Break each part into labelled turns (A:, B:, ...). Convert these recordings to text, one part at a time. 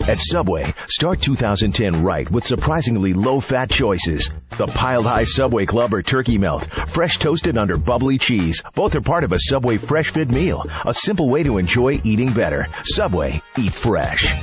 A: At Subway, start 2010 right with surprisingly low-fat choices. The Piled High Subway Club or Turkey Melt, fresh toasted under bubbly cheese. Both are part of a Subway Fresh Fit meal, a simple way to enjoy eating better. Subway, eat fresh.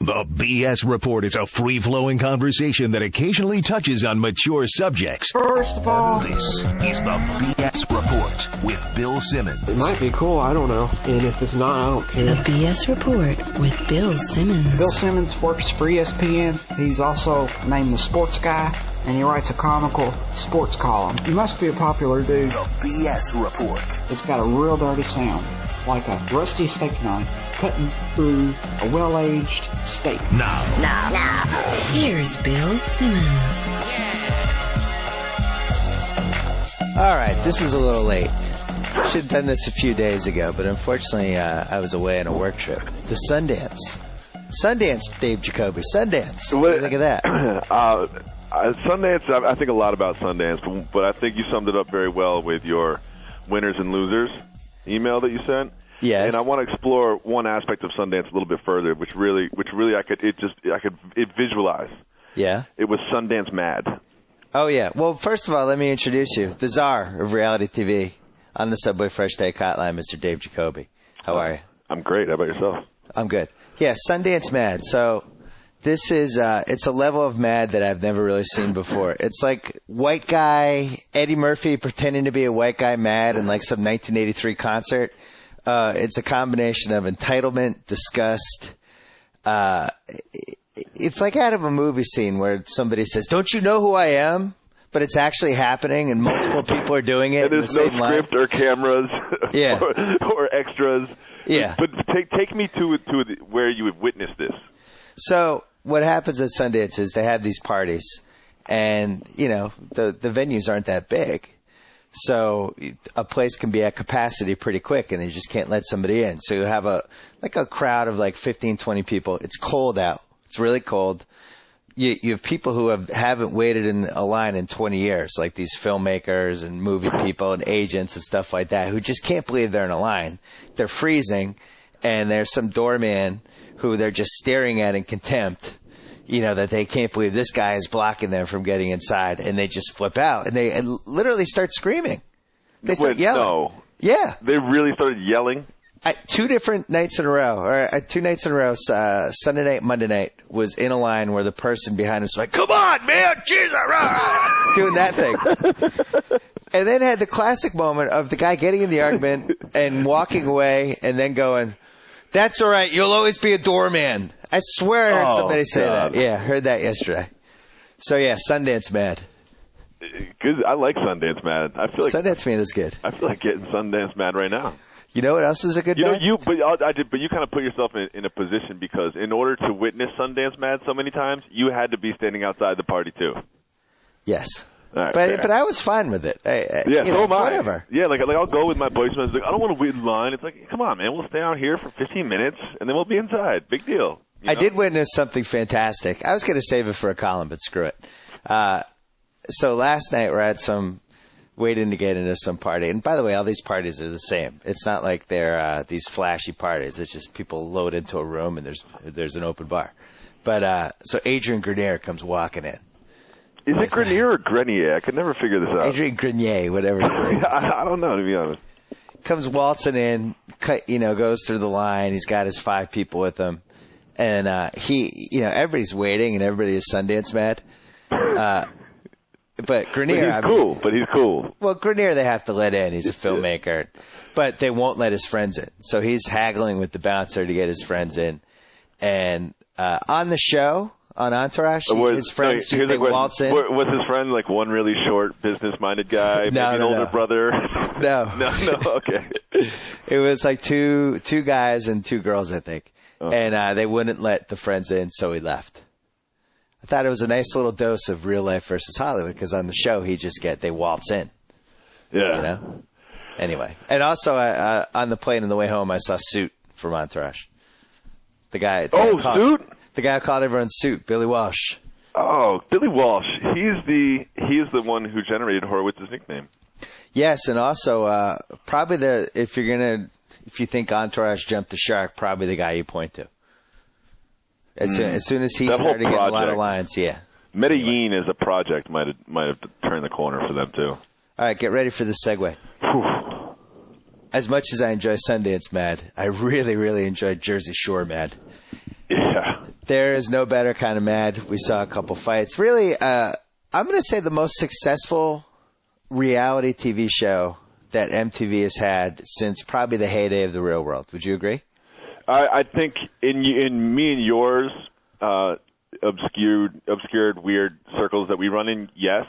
A: The BS Report is a free-flowing conversation that occasionally touches on mature subjects.
B: First of all,
A: this is the BS Report with Bill Simmons.
B: It might be cool, I don't know. And if it's not, I don't care.
C: The BS Report with Bill Simmons.
D: Bill Simmons works for ESPN. He's also named the Sports Guy, and he writes a comical sports column. He must be a popular dude.
A: The BS Report.
D: It's got a real dirty sound, like a rusty steak knife cutting through a well-aged steak.
A: Now.
C: Here's Bill Simmons.
E: All right, this is a little late. Should have done this a few days ago, but unfortunately I was away on a work trip. The Sundance, Dave Jacoby. Sundance. What do you think of that?
F: Sundance, I think a lot about Sundance, but I think you summed it up very well with your winners and losers email that you sent.
E: Yes.
F: And I want to explore one aspect of Sundance a little bit further, which really I could visualize.
E: Yeah.
F: It was Sundance Mad.
E: Oh yeah. Well, first of all, let me introduce you, the czar of reality TV on the Subway Fresh Take Hotline, Mr. Dave Jacoby. How are you?
F: I'm great. How about yourself?
E: I'm good. Yeah, Sundance Mad. So this is it's a level of mad that I've never really seen before. It's like white guy Eddie Murphy pretending to be a white guy mad in like some 1983 concert. It's a combination of entitlement, disgust. It's like out of a movie scene where somebody says, "Don't you know who I am?" But it's actually happening, and multiple people are doing it.
F: And there's no script or cameras,
E: yeah,
F: or extras.
E: Yeah.
F: But take me to where you would witness this.
E: So what happens at Sundance is they have these parties, and the venues aren't that big. So a place can be at capacity pretty quick, and they just can't let somebody in. So you have a crowd of like 15, 20 people. It's cold out. It's really cold. You have people who haven't waited in a line in 20 years, like these filmmakers and movie people and agents and stuff like that, who just can't believe they're in a line. They're freezing, and there's some doorman who they're just staring at in contempt. That they can't believe this guy is blocking them from getting inside, and they just flip out, and they literally start screaming. They start yelling.
F: No.
E: Yeah.
F: They really started yelling?
E: 2 nights in a row, Sunday night, Monday night, was in a line where the person behind us was like, "Come on, man, Jesus," doing that thing. And then had the classic moment of the guy getting in the argument and walking away and then going, "That's all right, you'll always be a doorman." I swear I heard somebody say that. Yeah, heard that yesterday. So yeah, Sundance Mad.
F: Good. I like Sundance Mad. I feel like
E: Sundance Mad is good.
F: I feel like getting Sundance Mad right now.
E: You know what else is a good mad?
F: But you kind of put yourself in a position because in order to witness Sundance Mad so many times, you had to be standing outside the party too.
E: Yes.
F: Right,
E: but I was fine with it.
F: So am I.
E: Whatever.
F: Yeah, like I'll go with my boyfriend. Like, I don't want to wait in line. It's like, come on, man, we'll stay out here for 15 minutes and then we'll be inside. Big deal.
E: I did witness something fantastic. I was going to save it for a column, but screw it. So last night we're at waiting to get into some party. And by the way, all these parties are the same. It's not like they're these flashy parties. It's just people load into a room and there's an open bar. But so Adrian Grenier comes walking in.
F: Is it Grenier or Grenier? I could never figure this out.
E: Adrian Grenier, whatever his name is.
F: I don't know, to be honest.
E: Comes waltzing in, goes through the line. He's got his 5 people with him. And everybody's waiting and everybody is Sundance mad. But Grenier,
F: but he's cool.
E: Well, Grenier they have to let in. He's a filmmaker. But they won't let his friends in. So he's haggling with the bouncer to get his friends in. And on the show, on Entourage, his friends they waltz in.
F: Was his friend like one really short, business-minded guy?
E: No,
F: maybe an older brother?
E: No.
F: No, okay.
E: It was like two guys and 2 girls, I think. Oh. And they wouldn't let the friends in, so he left. I thought it was a nice little dose of real life versus Hollywood, because on the show they waltz in.
F: Yeah.
E: Anyway. And also, on the plane on the way home, I saw Suit from Entourage. The guy.
F: Suit?
E: The guy who called everyone Suit, Billy Walsh.
F: Oh, Billy Walsh. He is the one who generated Horowitz's nickname.
E: Yes, and also probably if you think Entourage jumped the shark, probably the guy you point to. As soon as he
F: That
E: started
F: whole
E: getting a lot of
F: project.
E: lines, yeah.
F: Medellin as a project might have turned the corner for them too.
E: All right, get ready for the segue.
F: Whew.
E: As much as I enjoy Sundance, Mad, I really, really enjoyed Jersey Shore, Mad.
F: Yeah.
E: There is no better kind of Mad. We saw a couple fights. Really, I'm going to say the most successful reality TV show that MTV has had since probably the heyday of The Real World. Would you agree?
F: I think in me and yours, obscured, weird circles that we run in, yes.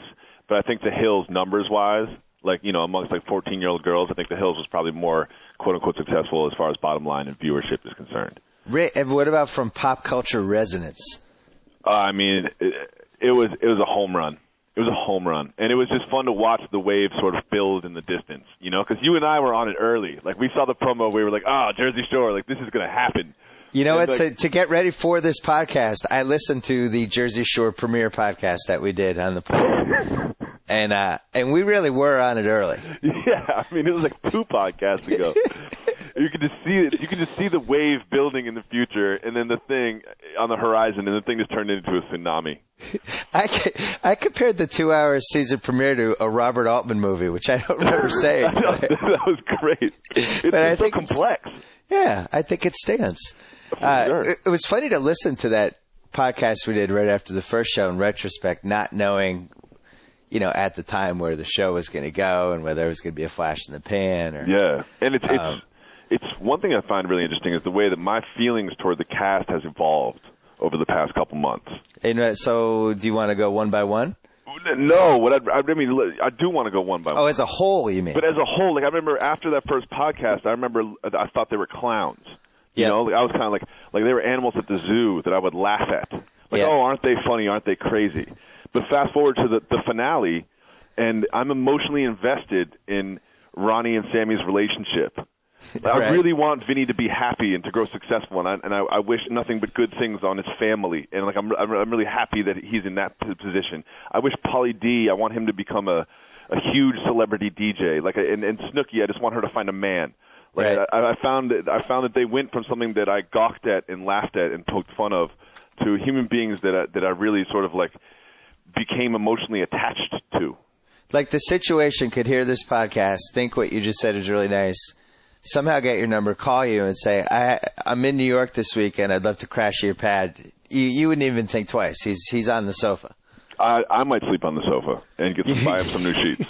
F: But I think The Hills, numbers-wise, amongst 14-year-old girls, I think The Hills was probably more quote-unquote successful as far as bottom line and viewership is concerned.
E: And what about from pop culture resonance?
F: It was a home run. It was a home run. And it was just fun to watch the wave sort of build in the distance, because you and I were on it early. We saw the promo, we were like, Jersey Shore, this is going to happen.
E: You know what? To get ready for this podcast, I listened to the Jersey Shore premiere podcast that we did on the plane. And we really were on it early.
F: Yeah, it was 2 podcasts ago. You could just see it. You could just see the wave building in the future, and then the thing on the horizon, and the thing just turned into a tsunami.
E: I compared the 2-hour season premiere to a Robert Altman movie, which I don't remember saying.
F: That was great. It's so complex.
E: Yeah, I think it stands.
F: Sure.
E: It was funny to listen to that podcast we did right after the first show in retrospect, not knowing, at the time where the show was going to go and whether it was going to be a flash in the pan.
F: Yeah, and it's one thing I find really interesting is the way that my feelings toward the cast has evolved over the past couple months.
E: And so, do you want to go one by one?
F: No, I do want to go one by one.
E: Oh, as a whole, you mean?
F: But as a whole, I remember after that first podcast, I thought they were clowns.
E: Yeah.
F: I was kind of like they were animals at the zoo that I would laugh at. Aren't they funny? Aren't they crazy? But fast forward to the finale, and I'm emotionally invested in Ronnie and Sammy's relationship. I really want Vinny to be happy and to grow successful, and I wish nothing but good things on his family. And I'm really happy that he's in that position. I wish Pauly D, I want him to become a huge celebrity DJ. And Snooki, I just want her to find a man.
E: Right.
F: I found that they went from something that I gawked at and laughed at and poked fun of to human beings that I really sort of became emotionally attached to.
E: The Situation could hear this podcast, think what you just said is really nice, somehow get your number, call you and say, I'm in New York this weekend, I'd love to crash your pad. You wouldn't even think twice. He's on the sofa.
F: I might sleep on the sofa and buy him some new sheets.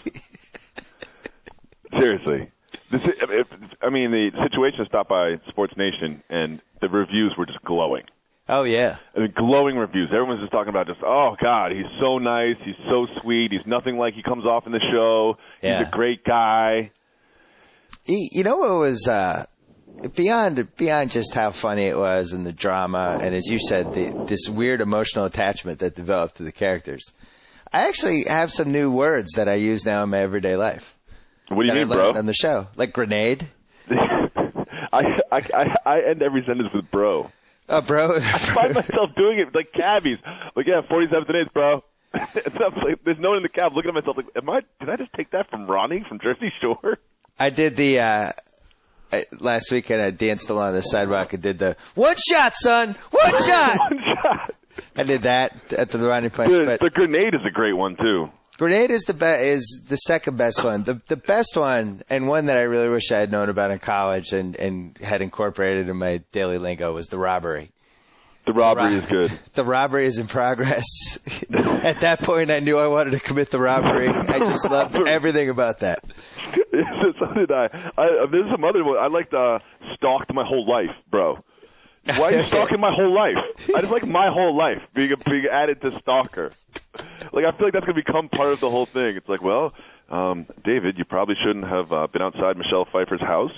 F: Seriously. The Situation stopped by Sports Nation, and the reviews were just glowing.
E: Oh, yeah.
F: Glowing reviews. Everyone's just talking about oh, God, he's so nice. He's so sweet. He's nothing like he comes off in the show.
E: Yeah.
F: He's a great guy.
E: What was beyond just how funny it was and the drama, and as you said, this weird emotional attachment that developed to the characters. I actually have some new words that I use now in my everyday life.
F: What do you mean, bro?
E: On the show, like grenade.
F: I end every sentence with bro.
E: Oh, bro.
F: I find myself doing it like cabbies. 47 today, bro. There's no one in the cab looking at myself did I just take that from Ronnie from Jersey Shore?
E: I did last weekend I danced along the sidewalk and did the one shot, son! One shot!
F: One shot!
E: I did that at the Ronnie Punch.
F: The grenade is a great one, too.
E: Grenade is the second best one. The best one, and one that I really wish I had known about in college and had incorporated in my daily lingo, was the robbery.
F: The robbery is good.
E: The robbery is in progress. At that point, I knew I wanted to commit the robbery. I just loved everything about that.
F: So did I. There's some other one. I stalked my whole life, bro. Why are you stalking my whole life? I just like my whole life being added to stalker. I feel like that's going to become part of the whole thing. It's David, you probably shouldn't have been outside Michelle Pfeiffer's house.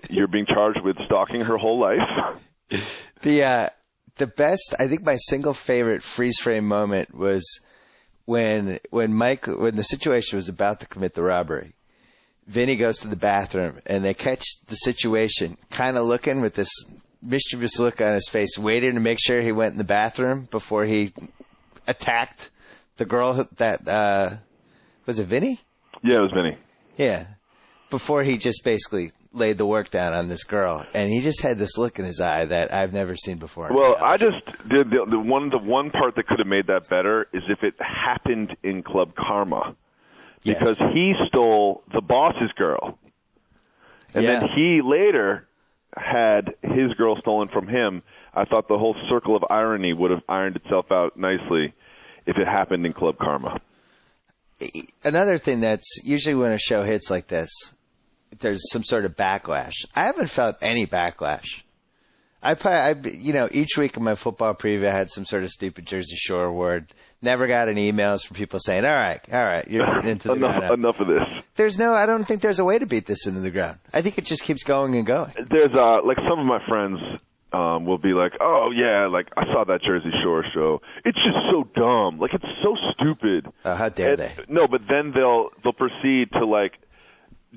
F: You're being charged with stalking her whole life.
E: The best, I think my single favorite freeze frame moment was when the Situation was about to commit the robbery. Vinny goes to the bathroom and they catch the Situation kind of looking with this mischievous look on his face, waiting to make sure he went in the bathroom before he attacked the girl that was it Vinny?
F: Yeah, it was Vinny.
E: Yeah. Before he just basically laid the work down on this girl, and he just had this look in his eye that I've never seen before.
F: Well, I just did the one part that could have made that better is if it happened in Club Karma, because he stole the boss's girl, and then he later had his girl stolen from him. I thought the whole circle of irony would have ironed itself out nicely if it happened in Club Karma.
E: Another thing that's usually when a show hits like this, there's some sort of backlash. I haven't felt any backlash. Each week in my football preview, I had some sort of stupid Jersey Shore award. Never got any emails from people saying, all right, you're getting into the ground.
F: Enough of this.
E: I don't think there's a way to beat this into the ground. I think it just keeps going and going.
F: There's, like some of my friends will be like, oh, yeah, like I saw that Jersey Shore show. It's just so dumb. Like, it's so stupid.
E: How dare they?
F: No, but then they'll proceed to, like,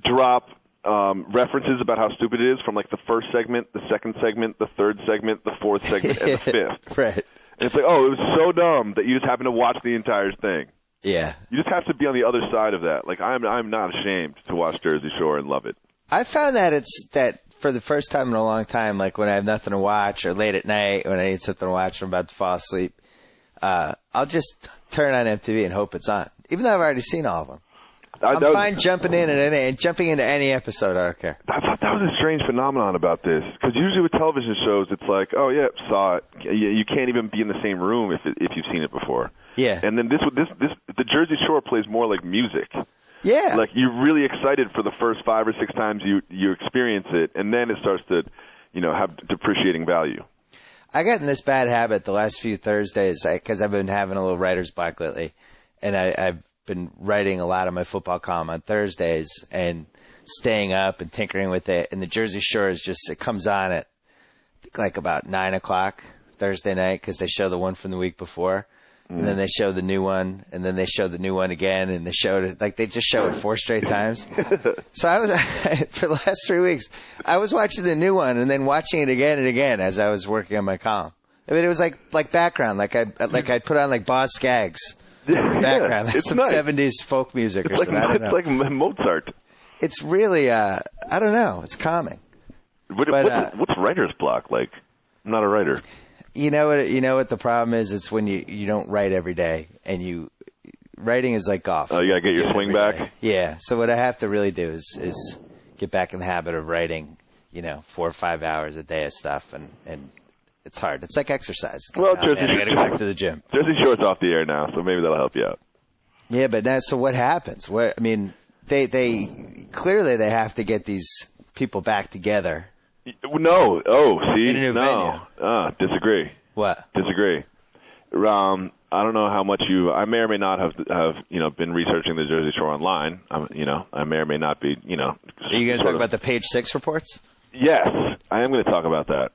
F: drop references about how stupid it is from, like, the first segment, the second segment, the third segment, the fourth segment, and the fifth.
E: Right.
F: And it's like, oh, it was so dumb that you just happen to watch the entire thing.
E: Yeah.
F: You just have to be on the other side of that. Like, I'm not ashamed to watch Jersey Shore and love it.
E: I found that for the first time in a long time, like when I have nothing to watch or late at night when I need something to watch or I'm about to fall asleep, I'll just turn on MTV and hope it's on, even though I've already seen all of them. I'm fine jumping into any episode. I don't care.
F: I thought that was a strange phenomenon about this, because usually with television shows, it's like, oh yeah, saw it. You can't even be in the same room if you've seen it before.
E: Yeah.
F: And then the Jersey Shore plays more like music.
E: Yeah.
F: Like you're really excited for the first 5 or 6 times you experience it, and then it starts to, have depreciating value.
E: I got in this bad habit the last few Thursdays because I've been having a little writer's block lately, and I've been writing a lot of my football column on Thursdays and staying up and tinkering with it. And the Jersey Shore it comes on at, I think, like about 9 o'clock Thursday night, because they show the one from the week before. And then they show the new one, and then they show the new one again, and they showed it, like they just show it 4 straight times. So I was, for the last 3 weeks, I was watching the new one and then watching it again and again as I was working on my column. I mean, it was like background, like I put on like Boz Scaggs background, like some nice 70s folk music or something.
F: It's like Mozart.
E: It's really, I don't know, it's calming.
F: What's writer's block like? I'm not a writer.
E: You know what the problem is? It's when you don't write every day, and writing is like golf.
F: Oh, you gotta get your swing back?
E: Day. Yeah. So what I have to really do is get back in the habit of writing, 4 or 5 hours a day of stuff, and it's hard. It's like exercise. It's
F: well,
E: like, I gotta go back to the gym.
F: Jersey Shore's off the air now, so maybe that'll help you out.
E: Yeah, but now, so what happens? They clearly they have to get these people back together.
F: No. Oh, see?
E: In a new venue.
F: Disagree.
E: What?
F: Disagree. I don't know how much I may or may not have been researching the Jersey Shore online. I may or may not be, Are
E: you going to talk about the Page 6 reports?
F: Yes, I am going to talk about that.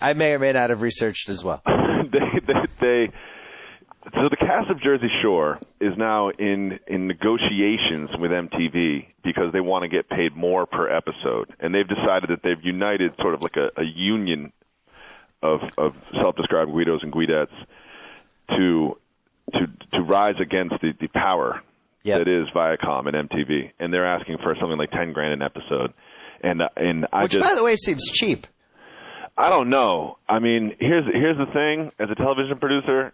E: I may or may not have researched as well.
F: So the cast of Jersey Shore is now in negotiations with MTV because they want to get paid more per episode, and they've decided that they've united sort of like a union of self-described Guidos and Guidettes to rise against the power that is Viacom and MTV, and they're asking for something like $10,000 an episode,
E: which by the way seems cheap.
F: I don't know. I mean, here's the thing: as a television producer,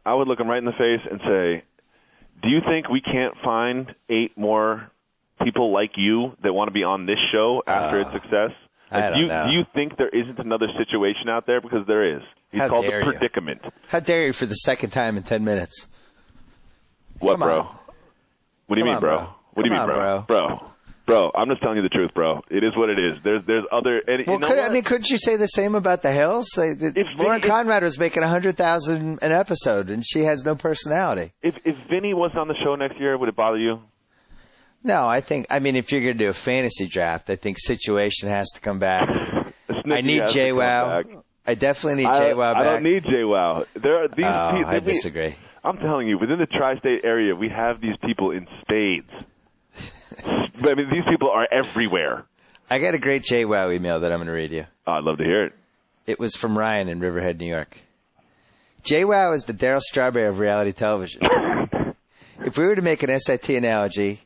F: I would look them right in the face and say, do you think we can't find 8 more people like you that want to be on this show after its success?
E: I don't know.
F: Do you think there isn't another situation out there? Because there is. It's called the predicament.
E: How dare you for the second time in 10 minutes?
F: What, bro? What do you mean, bro? What do you mean, bro? Bro, I'm just telling you the truth, bro. It is what it is. There's other.
E: Couldn't you say the same about the Hills? Lauren Conrad was making $100,000 an episode, and she has no personality.
F: If Vinny wasn't on the show next year, would it bother you?
E: No, if you're going to do a fantasy draft, I think Situation has to come back. I need JWoww. I definitely need JWoww back.
F: I don't need JWoww. There are these.
E: I disagree.
F: I'm telling you, within the tri-state area, we have these people in spades. I mean, these people are everywhere.
E: I got a great JWoww email that I'm going to read you.
F: Oh, I'd love to hear it.
E: It was from Ryan in Riverhead, New York. JWoww is the Darryl Strawberry of reality television. If we were to make an SAT analogy,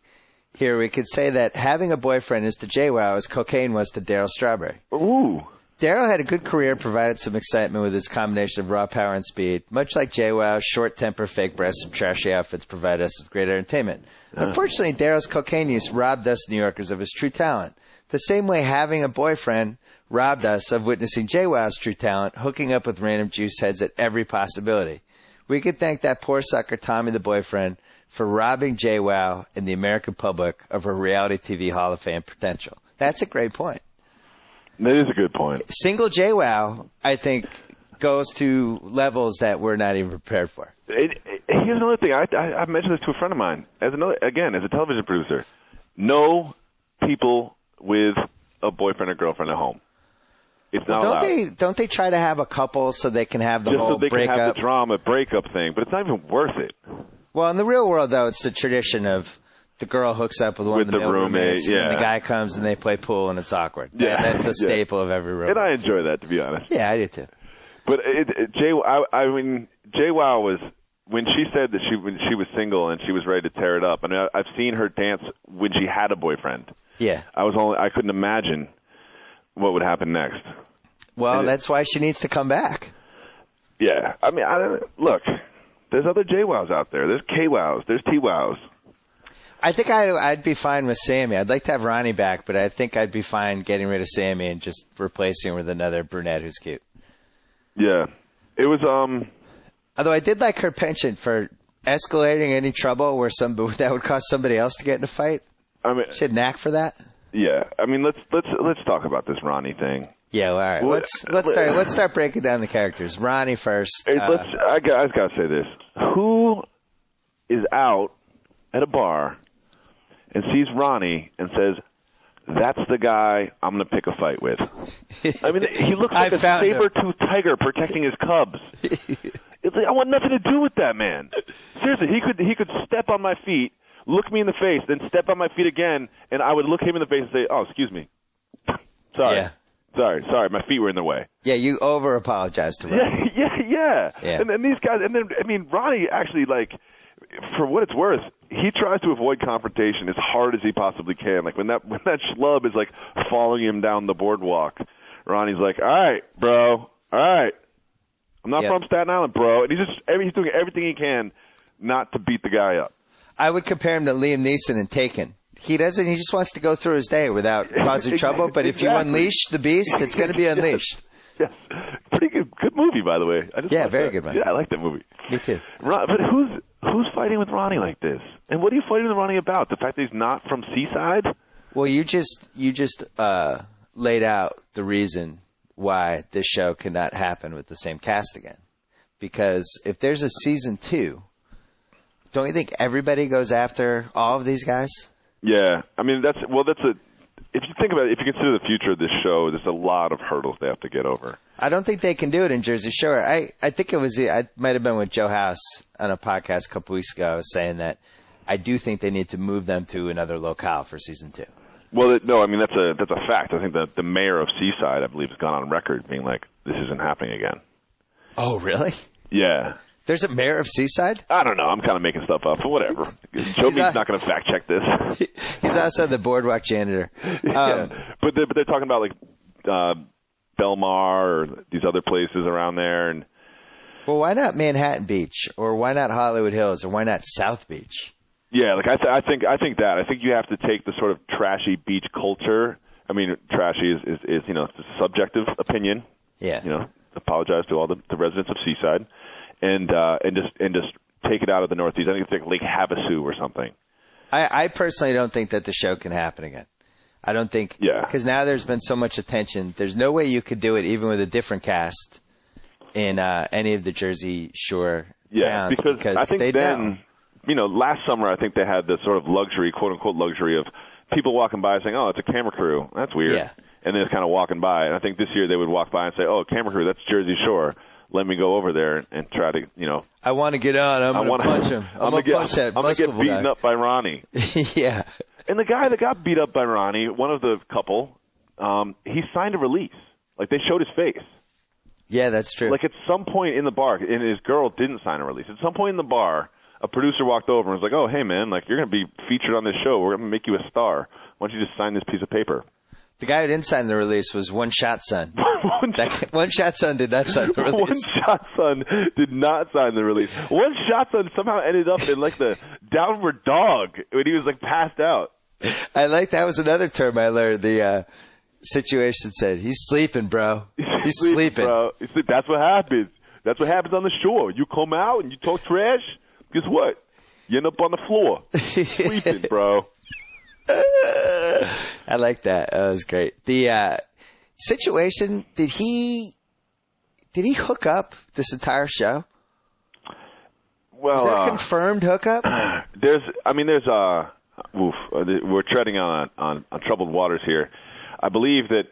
E: Here, we could say that having a boyfriend is to JWoww as cocaine was to Darryl Strawberry.
F: Ooh.
E: Darryl had a good career, provided some excitement with his combination of raw power and speed. Much like JWoww, short temper, fake breasts, and trashy outfits provided us with great entertainment. Unfortunately, Darryl's cocaine use robbed us New Yorkers of his true talent. The same way having a boyfriend robbed us of witnessing JWoww's true talent, hooking up with random juice heads at every possibility. We could thank that poor sucker, Tommy the boyfriend, for robbing JWoww and the American public of her reality TV Hall of Fame potential. That's a great point.
F: That is a good point.
E: Single JWoww, I think, goes to levels that we're not even prepared for.
F: Here's another thing. I mentioned this to a friend of mine. As a television producer, no people with a boyfriend or girlfriend at home. It's not allowed.
E: Don't they try to have a couple so they can have the
F: just
E: whole
F: so they
E: breakup?
F: can have the drama breakup thing, but it's not even worth it.
E: Well, in the real world, though, it's the tradition of the girl hooks up with one of the male roommates,
F: yeah.
E: and the guy comes and they play pool and it's awkward. Yeah, that's a staple of every room.
F: And I enjoy that, to be honest.
E: Yeah, I do too.
F: But JWoww was, when she said that when she was single and she was ready to tear it up. I mean, I've seen her dance when she had a boyfriend.
E: Yeah.
F: I couldn't imagine what would happen next.
E: Well, that's why she needs to come back.
F: Yeah. I mean, look, there's other JWowws out there. There's KWows. There's TWows.
E: I think I'd be fine with Sammy. I'd like to have Ronnie back, but I think I'd be fine getting rid of Sammy and just replacing her with another brunette who's cute.
F: Yeah. It was,
E: Although I did like her penchant for escalating any trouble where that would cause somebody else to get in a fight.
F: I mean,
E: she had a knack for that.
F: Yeah. I mean, let's talk about this Ronnie thing.
E: Yeah, well, all right. Let's start breaking down the characters. Ronnie first.
F: I just got to say this. Who is out at a bar and sees Ronnie and says, "That's the guy I'm going to pick a fight with"? I mean, he looks like a saber-toothed tiger protecting his cubs. It's like, I want nothing to do with that man. Seriously, he could step on my feet, look me in the face, then step on my feet again, and I would look him in the face and say, "Oh, excuse me. Sorry.
E: Yeah.
F: Sorry, my feet were in the way."
E: Yeah, you over-apologized to Ronnie.
F: Yeah. And these guys, and then, I mean, Ronnie actually, like, for what it's worth, he tries to avoid confrontation as hard as he possibly can. Like, when that schlub is, like, following him down the boardwalk, Ronnie's like, "All right, bro, all right. I'm not from Staten Island, bro." And he's doing everything he can not to beat the guy up.
E: I would compare him to Liam Neeson in Taken. He just wants to go through his day without causing trouble, but if you unleash the beast, it's going to be unleashed.
F: Yes. Pretty good movie, by the way.
E: Very good one.
F: Yeah, I like that movie.
E: Me too.
F: But who's fighting with Ronnie like this? And what are you fighting with Ronnie about? The fact that he's not from Seaside?
E: Well, you just laid out the reason why this show cannot happen with the same cast again. Because if there's a season 2, don't you think everybody goes after all of these guys?
F: Yeah, I mean if you think about it, if you consider the future of this show, there's a lot of hurdles they have to get over.
E: I don't think they can do it in Jersey Shore. I think I might have been with Joe House on a podcast a couple weeks ago. I was saying that I do think they need to move them to another locale for season 2.
F: Well, no, I mean that's a fact. I think that the mayor of Seaside, I believe, has gone on record being like, "This isn't happening again."
E: Oh, really?
F: Yeah.
E: There's a mayor of Seaside?
F: I don't know. I'm kind of making stuff up, but whatever. Joby's not going to fact check this.
E: He's also the boardwalk janitor.
F: Yeah. But they're talking about like Belmar or these other places around there. And
E: well, why not Manhattan Beach, or why not Hollywood Hills, or why not South Beach?
F: Yeah, like I think that. I think you have to take the sort of trashy beach culture. I mean, trashy is it's a subjective opinion.
E: Yeah.
F: Apologize to all the residents of Seaside. And just take it out of the Northeast. I think it's like Lake Havasu or something.
E: I personally don't think that the show can happen again. I don't think.
F: Yeah.
E: Because now there's been so much attention. There's no way you could do it even with a different cast in any of the Jersey Shore towns.
F: Because I think then, last summer I think they had the sort of luxury, quote unquote luxury, of people walking by saying, "Oh, it's a camera crew. That's weird."
E: Yeah.
F: And then it's kind of walking by. And I think this year they would walk by and say, "Oh, camera crew. That's Jersey Shore. Let me go over there and try to,
E: I want to get on. I'm going to punch him. I'm going to punch that.
F: I'm going to get beaten up by Ronnie."
E: Yeah.
F: And the guy that got beat up by Ronnie, one of the couple, he signed a release. Like, they showed his face.
E: Yeah, that's true.
F: Like, at some point in the bar, and his girl didn't sign a release. At some point in the bar, a producer walked over and was like, "Oh, hey man, like you're gonna be featured on this show. We're gonna make you a star. Why don't you just sign this piece of paper?"
E: The guy who didn't sign the release was One Shot Son. One Shot Son did not sign the release.
F: One Shot Son did not sign the release. One Shot Son somehow ended up in like the downward dog when he was like passed out.
E: I like that was another term I learned. The situation said, "He's sleeping, bro. He's sleeping,
F: bro. That's what happens. That's what happens on the shore. You come out and you talk trash. Guess what? You end up on the floor sleeping, bro."
E: I like that. That was great. The situation, did he hook up this entire show?
F: Well,
E: is that confirmed hookup?
F: We're treading on troubled waters here. I believe that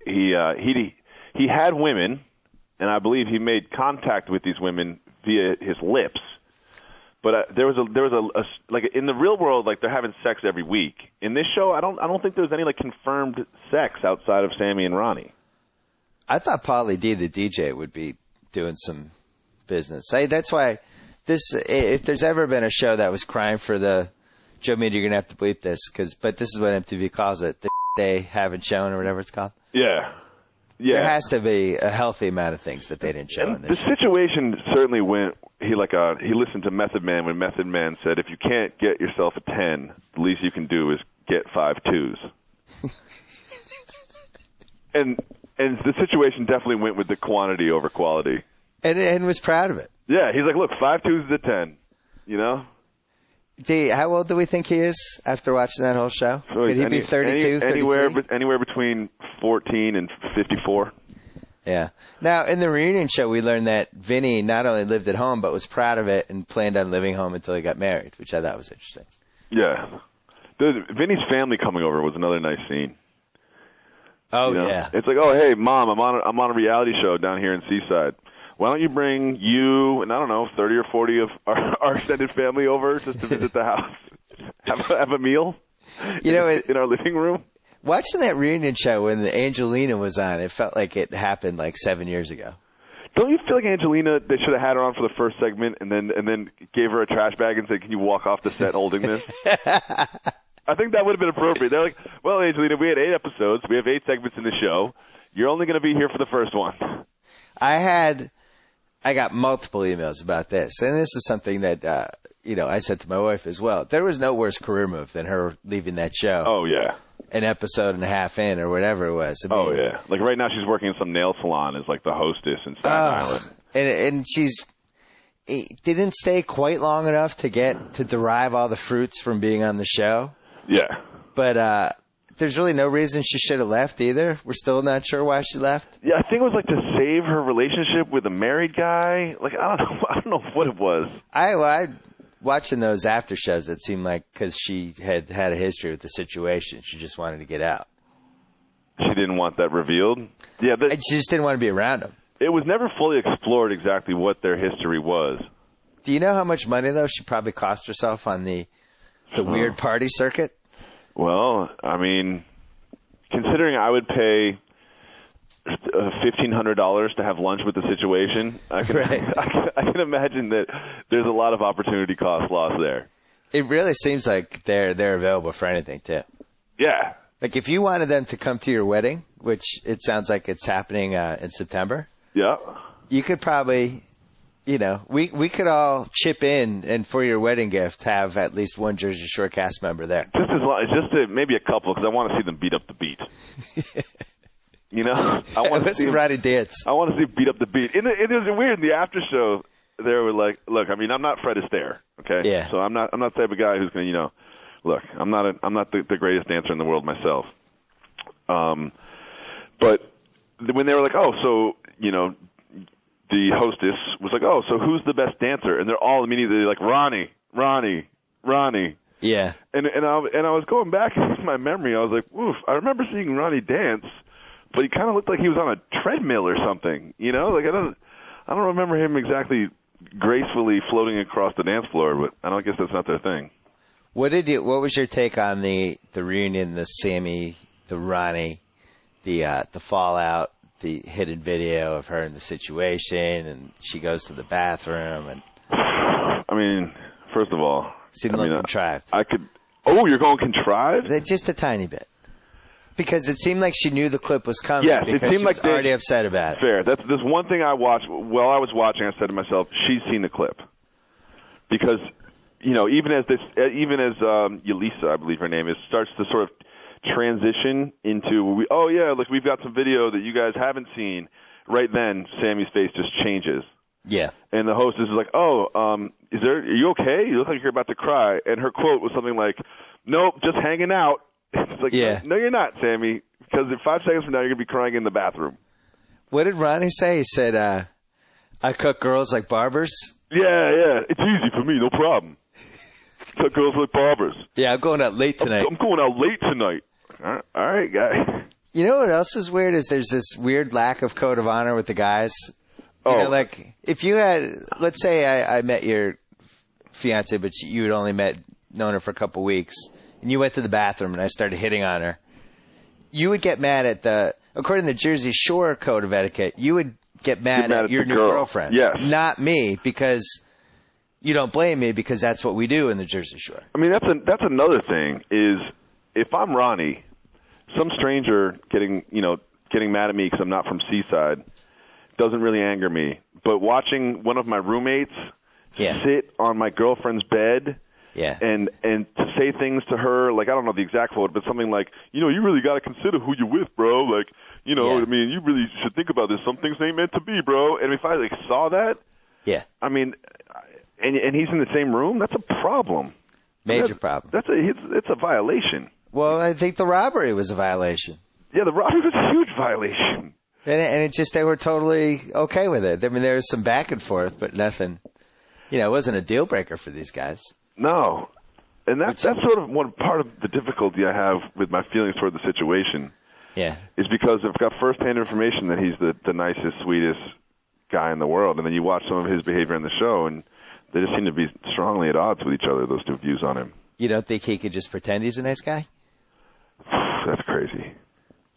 F: he had women, and I believe he made contact with these women via his lips. But there was a like in the real world, like they're having sex every week. In this show, I don't think there's any like confirmed sex outside of Sammy and Ronnie.
E: I thought Pauly D, the DJ, would be doing some business. That's why if there's ever been a show that was crying for the Joe Mead, you're gonna have to bleep this but this is what MTV calls it, the they haven't shown or whatever it's called.
F: Yeah. Yeah.
E: There has to be a healthy amount of things that they didn't show in this show.
F: The situation certainly went. He listened to Method Man when Method Man said, "If you can't get yourself a 10, the least you can do is get 5 2s." and the situation definitely went with the quantity over quality.
E: And was proud of it.
F: Yeah, he's like, "Look, 5 2s is a 10." You know.
E: How old do we think he is after watching that whole show? Could he be 32, 33?
F: Anywhere between 14 and 54.
E: Yeah. Now, in the reunion show, we learned that Vinny not only lived at home, but was proud of it and planned on living home until he got married, which I thought was interesting.
F: Yeah. Vinny's family coming over was another nice scene.
E: Oh, yeah.
F: It's like, "Oh, hey, Mom, I'm on a reality show down here in Seaside. Why don't you bring you and, I don't know, 30 or 40 of our extended family over just to visit the house, have a meal in our living room?"
E: Watching that reunion show when Angelina was on, it felt like it happened like 7 years ago.
F: Don't you feel like Angelina, they should have had her on for the first segment and then gave her a trash bag and said, "Can you walk off the set holding this?" I think that would have been appropriate. They're like, "Well, Angelina, we had 8 episodes. We have 8 segments in the show. You're only going to be here for the first one."
E: I got multiple emails about this, and this is something that I said to my wife as well. There was no worse career move than her leaving that show.
F: Oh yeah,
E: an episode and a half in or whatever it was. I mean,
F: yeah, like right now she's working in some nail salon as like the hostess in Staten Island,
E: and she's didn't stay quite long enough to derive all the fruits from being on the show.
F: Yeah,
E: but there's really no reason she should have left either. We're still not sure why she left.
F: Yeah, I think it was like to save her relationship with a married guy. Like I don't know what it was.
E: I watching those after shows, it seemed like because she had a history with the situation, she just wanted to get out.
F: She didn't want that revealed. Yeah,
E: she just didn't want to be around him.
F: It was never fully explored exactly what their history was.
E: Do you know how much money though she probably cost herself on the weird party circuit?
F: Well, I mean, considering I would pay $1,500 to have lunch with the situation, I can imagine that there's a lot of opportunity cost lost there.
E: It really seems like they're available for anything too.
F: Yeah.
E: Like if you wanted them to come to your wedding, which it sounds like it's happening in September.
F: Yeah.
E: You could probably, we could all chip in and for your wedding gift have at least one Jersey Shore cast member there.
F: Maybe a couple because I want to see them beat up the beat. I want to see
E: Roddy dance.
F: I want to see beat up the beat. It was weird in the after show. They were like, "Look, I mean, I'm not Fred Astaire, okay?
E: Yeah.
F: So I'm not the type of guy who's going to, look, I'm not the greatest dancer in the world myself. But when they were like, oh, so the hostess was like, oh, so who's the best dancer? And they're all immediately like, Ronnie.
E: Yeah.
F: And I was going back in my memory. I was like, oof, I remember seeing Ronnie dance, but he kind of looked like he was on a treadmill or something. Like I don't remember him exactly gracefully floating across the dance floor, but I guess that's not their thing.
E: What was your take on the reunion, the Sammy, the Ronnie, the fallout, the hidden video of her in the situation, and she goes to the bathroom and
F: I mean, first of all,
E: Seemed like contrived.
F: I could. Oh, you're going contrived?
E: Just a tiny bit. Because it seemed like she knew the clip was coming.
F: Yes,
E: because
F: it seemed
E: she
F: like
E: was already upset about it.
F: Fair. There's one thing I watched. While I was watching, I said to myself, she's seen the clip. Because, even as Yelisa, I believe her name is, starts to sort of transition into, we've got some video that you guys haven't seen. Right then, Sammy's face just changes.
E: Yeah.
F: And the hostess is like, are you okay? You look like you're about to cry. And her quote was something like, nope, just hanging out. It's like, no, you're not, Sammy, because in 5 seconds from now, you're going to be crying in the bathroom.
E: What did Ronnie say? He said, I cut girls like barbers.
F: Yeah. It's easy for me, no problem. Cut girls like barbers.
E: Yeah, I'm going out late tonight.
F: I'm going out late tonight. All right, guy.
E: You know what else is weird is there's this weird lack of code of honor with the guys. Like if you had, let's say I met your fiance, but you had only known her for a couple weeks, and you went to the bathroom and I started hitting on her, you would get mad at according to the Jersey Shore code of etiquette, you would get mad at your new girlfriend.
F: Yes.
E: Not me, because you don't blame me, because that's what we do in the Jersey Shore.
F: I mean, that's another thing is if I'm Ronnie, some stranger getting mad at me because I'm not from Seaside doesn't really anger me. But watching one of my roommates sit on my girlfriend's bed and to say things to her, like, I don't know the exact quote, but something like, you really got to consider who you're with, bro. Like, I mean, you really should think about this. Some things ain't meant to be, bro. And if I saw that, I mean, and he's in the same room, that's a problem.
E: Major problem.
F: It's a violation.
E: Well, I think the robbery was a violation.
F: Yeah, the robbery was a huge violation.
E: And it just, they were totally okay with it. I mean, there was some back and forth, but nothing, it wasn't a deal breaker for these guys.
F: No. And that's sort of one part of the difficulty I have with my feelings toward the situation.
E: Yeah.
F: Is because I've got firsthand information that he's the nicest, sweetest guy in the world. And then you watch some of his behavior on the show, and they just seem to be strongly at odds with each other, those two views on him.
E: You don't think he could just pretend he's a nice guy?
F: That's crazy.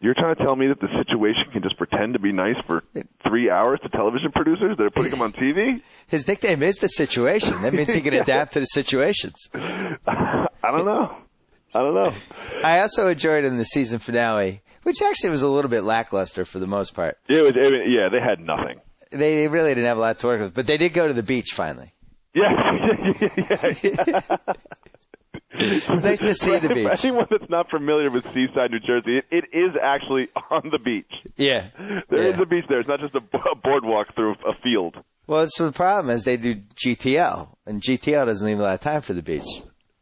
F: You're trying to tell me that the situation can just pretend to be nice for 3 hours to television producers that are putting him on TV?
E: His nickname is The Situation. That means he can adapt to the situations.
F: I don't know.
E: I also enjoyed in the season finale, which actually was a little bit lackluster for the most part.
F: They had nothing.
E: They really didn't have a lot to work with, but they did go to the beach finally.
F: Yeah.
E: It's nice to see the beach.
F: For anyone that's not familiar with Seaside, New Jersey, it is actually on the beach.
E: Yeah.
F: There is a beach there. It's not just a boardwalk through a field.
E: Well, it's the problem is they do GTL, and GTL doesn't leave a lot of time for the beach.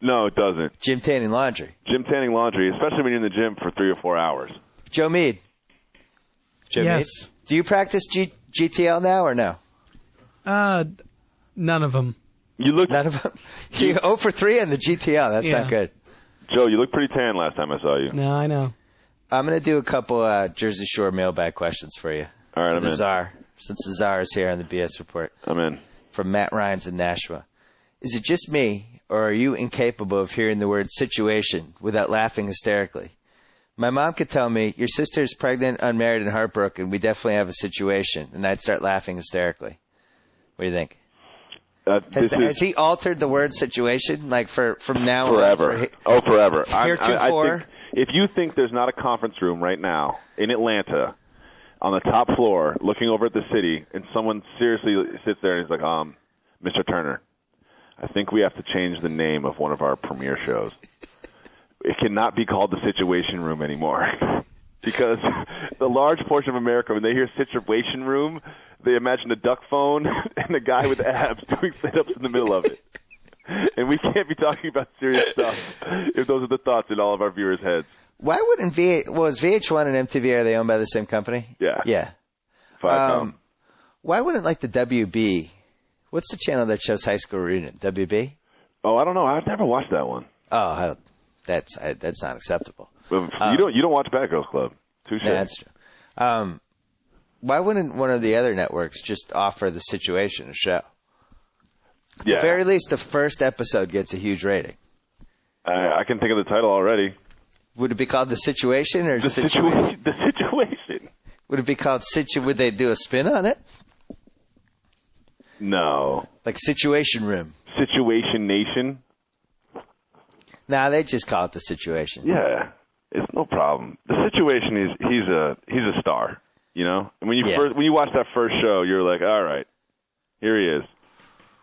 F: No, it doesn't.
E: Gym tanning laundry,
F: especially when you're in the gym for 3 or 4 hours.
E: Joe Mead.
G: Yes.
E: Mead? Do you practice GTL now or no?
G: None of them.
E: None of them? You're 0 for 3 on the GTL. That's not good.
F: Joe, you look pretty tan last time I saw you.
G: No, I know.
E: I'm going to do a couple Jersey Shore mailbag questions for you.
F: All right, I'm in.
E: Czar, since the Czar is here on the BS Report.
F: I'm in.
E: From Matt Rhines in Nashua. Is it just me, or are you incapable of hearing the word situation without laughing hysterically? My mom could tell me, your sister's pregnant, unmarried, and heartbroken. We definitely have a situation. And I'd start laughing hysterically. What do you think? Has he altered the word situation, like from now on?
F: Forever. Forever.
E: Heretofore?
F: I think if you think there's not a conference room right now in Atlanta on the top floor looking over at the city, and someone seriously sits there and is like, Mr. Turner, I think we have to change the name of one of our premiere shows. It cannot be called the Situation Room anymore. Because the large portion of America, when they hear Situation Room, they imagine a duck phone and a guy with abs doing sit-ups in the middle of it. And we can't be talking about serious stuff if those are the thoughts in all of our viewers' heads.
E: Why wouldn't VH1 and MTV, are they owned by the same company?
F: Yeah.
E: Yeah. Why wouldn't, like, the WB, what's the channel that shows High School Reunion? WB?
F: Oh, I don't know. I've never watched that one.
E: Oh, that's not acceptable.
F: You don't watch Bad Girls Club. Touche.
E: No, that's true. Why wouldn't one of the other networks just offer The Situation a show?
F: Yeah.
E: At the very least, the first episode gets a huge rating.
F: I can think of the title already.
E: Would it be called The Situation or
F: The Situation?
E: Would it be called Would they do a spin on it?
F: No.
E: Like Situation Room.
F: Situation Nation?
E: Nah, they just call it The Situation.
F: Yeah. It's no problem. The Situation is he's a star, you know? And when you watch that first show, you're like, all right, here he is.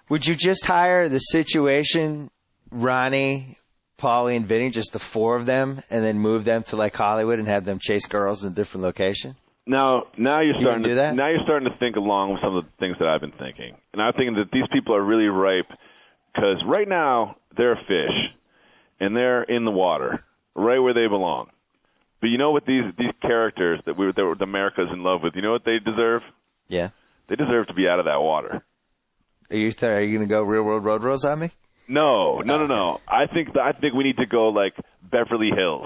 E: Would you just hire The Situation, Ronnie, Paulie, and Vinny, just the four of them, and then move them to like Hollywood and have them chase girls in a different location?
F: Now you're starting
E: do that?
F: Now you're starting to think along with some of the things that I've been thinking, and I'm thinking that these people are really ripe because right now they're a fish, and they're in the water, right where they belong. But you know what these characters that America's in love with, you know what they deserve?
E: Yeah.
F: They deserve to be out of that water.
E: Are you going to go Real World Road Rules on me?
F: No. I think we need to go like Beverly Hills.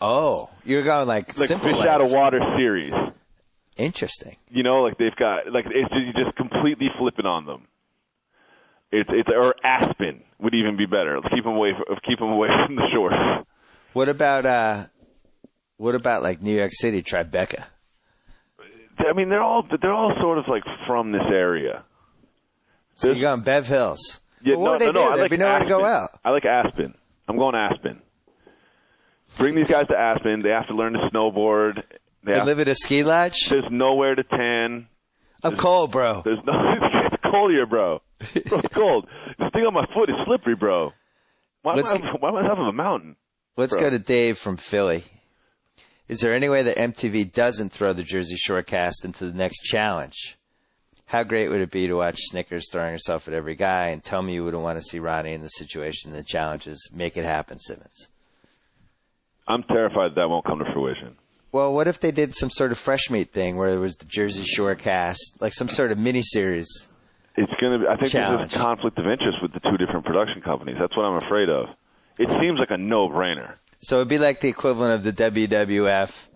E: Oh, you're going like Simple
F: Fish
E: Life.
F: Out of Water series.
E: Interesting.
F: You know, like they've got like it's just completely flipping on them. It's or Aspen would even be better. Let's keep them away from the shores. What
E: about like New York City, Tribeca?
F: I mean, they're all sort of like from this area.
E: So you're going Bev Hills.
F: Yeah,
E: well,
F: no.
E: There'd be nowhere to go out.
F: I like Aspen. I'm going Aspen. Bring these guys to Aspen. They have to learn to snowboard.
E: They live at a ski lodge?
F: There's nowhere to tan.
E: I'm cold, bro.
F: It's cold here, bro. It's cold. This thing on my foot is slippery, bro. Why am I on top of a mountain?
E: Let's go to Dave from Philly. Is there any way that MTV doesn't throw the Jersey Shore cast into the next challenge? How great would it be to watch Snickers throwing herself at every guy and tell me you wouldn't want to see Ronnie in the situation and the challenges? Make it happen, Simmons.
F: I'm terrified that won't come to fruition.
E: Well, what if they did some sort of fresh meat thing where there was the Jersey Shore cast, like some sort of miniseries?
F: It's going to be, I think
E: challenge.
F: There's a conflict of interest with the two different production companies. That's what I'm afraid of. It seems like a no-brainer.
E: So it'd be like the equivalent of the WWF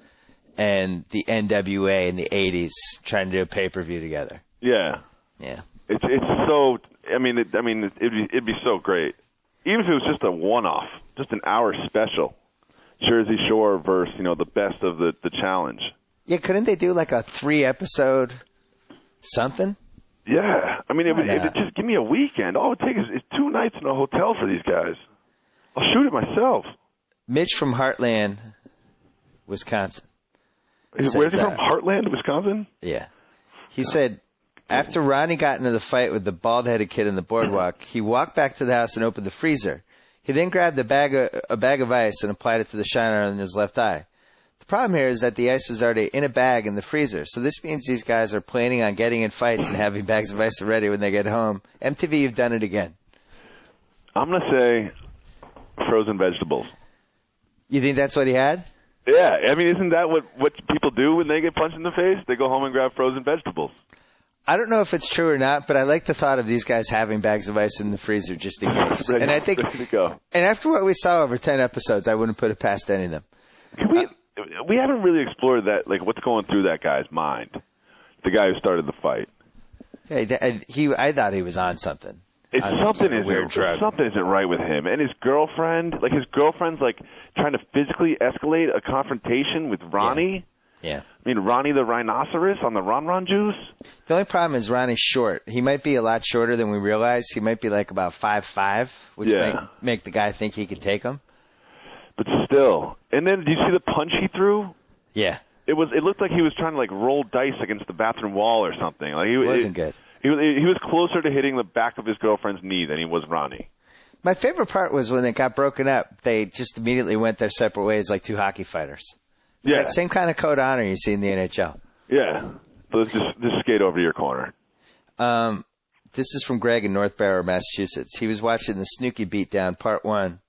E: and the NWA in the 80s trying to do a pay-per-view together.
F: Yeah.
E: Yeah.
F: It's so, it'd be so great. Even if it was just a one-off, just an hour special. Jersey Shore versus, the best of the challenge. Yeah,
E: couldn't they do like a 3-episode something?
F: Yeah. I mean, it would just give me a weekend. All it would take is 2 nights in a hotel for these guys. I'll shoot it myself.
E: Mitch from Heartland, Wisconsin.
F: Where's he from? Heartland, Wisconsin?
E: Yeah. He said, after Ronnie got into the fight with the bald-headed kid in the boardwalk, he walked back to the house and opened the freezer. He then grabbed a bag of ice and applied it to the shiner on his left eye. The problem here is that the ice was already in a bag in the freezer, so this means these guys are planning on getting in fights and having bags of ice ready when they get home. MTV, you've done it again.
F: I'm going to say frozen vegetables.
E: You think that's what he had?
F: Yeah. I mean, isn't that what people do when they get punched in the face? They go home and grab frozen vegetables.
E: I don't know if it's true or not, but I like the thought of these guys having bags of ice in the freezer just in case.
F: ready
E: to
F: go.
E: And after what we saw over 10 episodes, I wouldn't put it past any of them.
F: We haven't really explored that, like what's going through that guy's mind, the guy who started the fight.
E: Yeah, I thought he was on something.
F: Something isn't right with him. And his girlfriend's like trying to physically escalate a confrontation with Ronnie.
E: Yeah.
F: I mean, Ronnie the rhinoceros on the Ron juice?
E: The only problem is Ronnie's short. He might be a lot shorter than we realize. He might be like about 5'5", which make the guy think he could take him.
F: But still. And then, do you see the punch he threw?
E: Yeah.
F: It looked like he was trying to like roll dice against the bathroom wall or something. Like
E: it wasn't good.
F: He was closer to hitting the back of his girlfriend's knee than he was Ronnie.
E: My favorite part was when it got broken up, they just immediately went their separate ways like 2 hockey fighters. It's like same kind of code of honor you see in the NHL.
F: Yeah. So let's just skate over to your corner.
E: This is from Greg in North Barrow, Massachusetts. He was watching the Snooki Beatdown Part 1,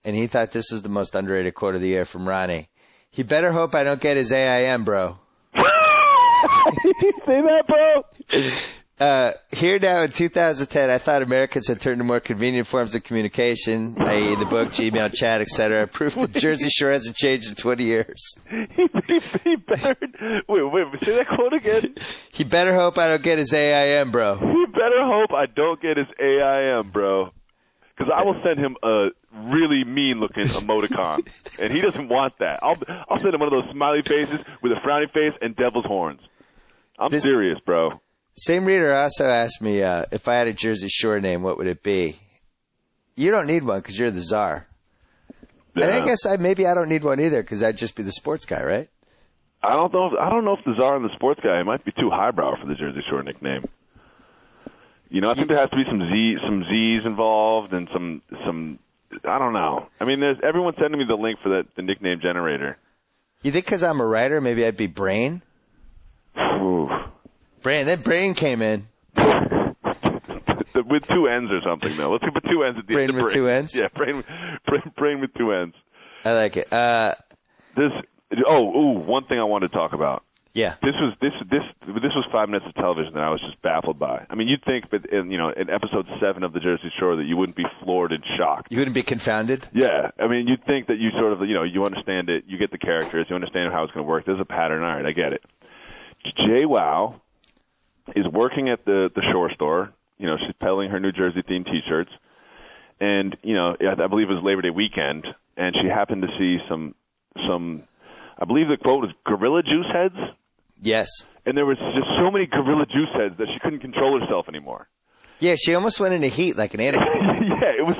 E: and he thought this was the most underrated quote of the year from Ronnie. He better hope I don't get his AIM, bro.
F: Say that, bro?
E: Here now in 2010, I thought Americans had turned to more convenient forms of communication, i.e. the book, Gmail, chat, etc. Proof that Jersey Shore hasn't changed in 20 years.
F: He better... Wait, say that quote again.
E: He better hope I don't get his AIM, bro.
F: He better hope I don't get his AIM, bro. Because I will send him a really mean-looking emoticon, and he doesn't want that. I'll send him one of those smiley faces with a frowny face and devil's horns. I'm serious, bro.
E: Same reader also asked me if I had a Jersey Shore name, what would it be? You don't need one because you're the czar. Yeah. And I guess maybe I don't need one either because I'd just be the sports guy, right?
F: I don't know if the czar and the sports guy might be too highbrow for the Jersey Shore nickname. You know, I think there has to be some Z's involved and some. I don't know. I mean, everyone's sending me the link for the nickname generator.
E: You think because I'm a writer, maybe I'd be Brain?
F: Ooh.
E: Brain. That Brain came in.
F: With two N's or something, though. Let's put two N's at the
E: Brain
F: end of
E: with two N's?
F: Yeah, brain with two N's.
E: I like it.
F: One thing I wanted to talk about.
E: Yeah.
F: This was 5 minutes of television that I was just baffled by. I mean, you'd think that in episode 7 of the Jersey Shore that you wouldn't be floored and shocked.
E: You wouldn't be confounded?
F: Yeah. I mean, you'd think that you sort of, you understand it, you get the characters, you understand how it's going to work. There's a pattern. All right, I get it. JWoww is working at the Shore store. She's peddling her New Jersey themed T-shirts, and I believe it was Labor Day weekend, and she happened to see some. I believe the quote was "gorilla juice heads."
E: Yes. And
F: there was just so many gorilla juice heads that she couldn't control herself anymore.
E: Yeah, she almost went into heat like an animal.
F: Yeah, it was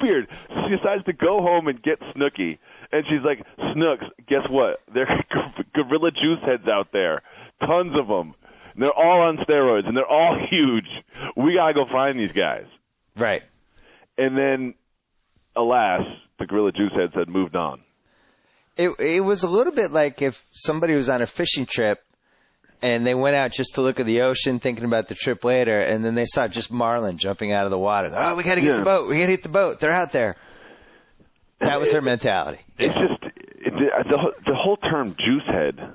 F: weird. She decides to go home and get Snooki, and she's like, "Snooks, guess what? There are gorilla juice heads out there, tons of them." And they're all on steroids, and they're all huge. We got to go find these guys.
E: Right.
F: And then, alas, the gorilla juice heads had moved on.
E: It was a little bit like if somebody was on a fishing trip, and they went out just to look at the ocean, thinking about the trip later, and then they saw just marlin jumping out of the water. Oh, we got to get the boat. We got to get the boat. They're out there. That was her mentality.
F: It's just the whole term juice head